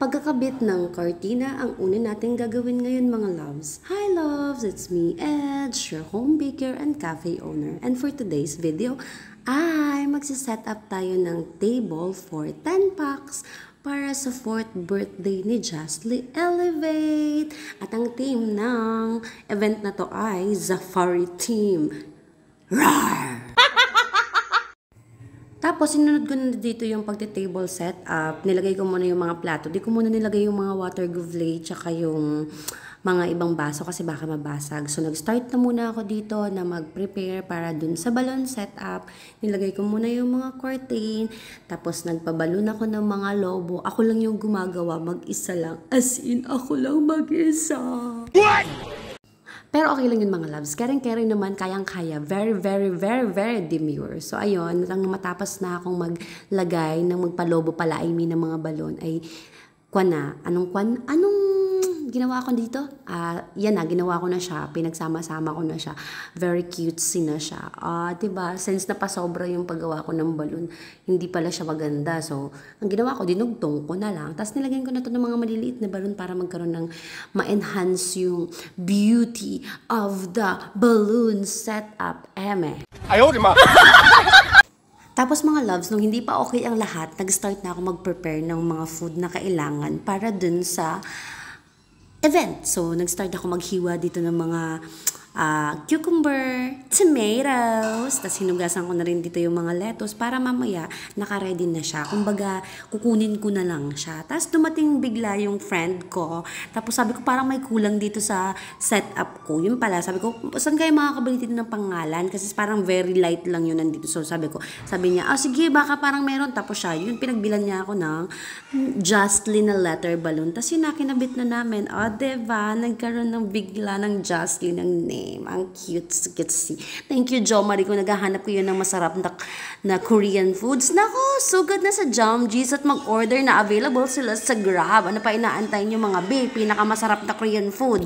Pagkakabit ng cortina ang una nating gagawin ngayon mga loves. Hi loves! It's me, Edge, your home baker and cafe owner. And for today's video, ay magsiset up tayo ng table for 10 packs para sa 4th birthday ni Justly Elevate. At ang theme ng event na to ay Safari Team. Rawr! Tapos, sinunod ko na dito yung pagti-table set up. Nilagay ko muna yung mga plato. Di ko muna nilagay yung mga water goufflet tsaka yung mga ibang baso kasi baka mabasag. So, nag-start na muna ako dito na mag-prepare para dun sa balloon setup. Nilagay ko muna yung mga curtain. Tapos, nagpabalon ako ng mga lobo. Ako lang yung gumagawa. Mag-isa lang. As in, ako lang mag-isa. What? Pero okay lang yun mga loves. Caring-caring naman, kayang-kaya. Very, very, very, very demure. So, ayun, nang matapos na akong maglagay ng magpalobo pala, I mean, ng mga balon, ay, anong ginawa ko dito? Yan na, ginawa ko na siya. Pinagsama-sama ko na siya. Very cutesy na siya. Diba? Since napasobra yung paggawa ko ng balon, hindi pala siya maganda. So, ang ginawa ko, dinugtong ko na lang. Tapos nilagyan ko na to ng mga maliliit na balon para magkaroon ng ma-enhance yung beauty of the balloon setup. Ayaw, di ma! Tapos mga loves, nung hindi pa okay ang lahat, nag-start na ako mag-prepare ng mga food na kailangan para dun sa event. So, nag-start ako maghiwa dito ng mga cucumber, tomatoes, tapos hinugasan ko na rin dito yung mga lettuce para mamaya naka-ready na siya. Kumbaga, kukunin ko na lang siya. Tapos dumating bigla yung friend ko. Tapos sabi ko, parang may kulang dito sa setup ko. Yun pala, sabi ko, saan kayo makakabili dito ng pangalan? Kasi parang very light lang yun nandito. So sabi niya, sige, baka parang meron. Tapos siya, yun, pinagbilan niya ako ng Justly na letter balloon. Tapos yun, nakinabit na namin. Diba? Nagkaroon ng bigla ng Justly ng name. Ang cute. Thank you, Jo Marie, kung naghahanap ko yun ng masarap na Korean foods. Nako, sugod na sa Jomg's at mag-order na available sila sa Grab. Ano pa inaantay nyo mga babe? Pinakamasarap na Korean food.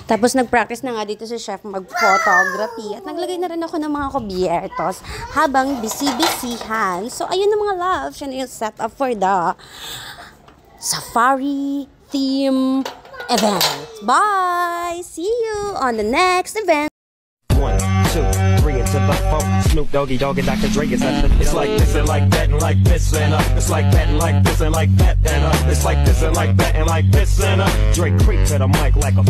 Tapos nag-practice na nga dito si chef mag-photography at naglagay na rin ako ng mga kubiertos habang busy-busyhan. So, ayun na mga love. Siya na yung setup for the Safari Theme event. Bye! See you on the next event. 1, 2, 3 into the 4. Snoop Doggy Dogg and Dr. Dre is it's like this and like that and like this and it's like that and like this and like that and it's like this and like that and like this and Dre creep to the mic like a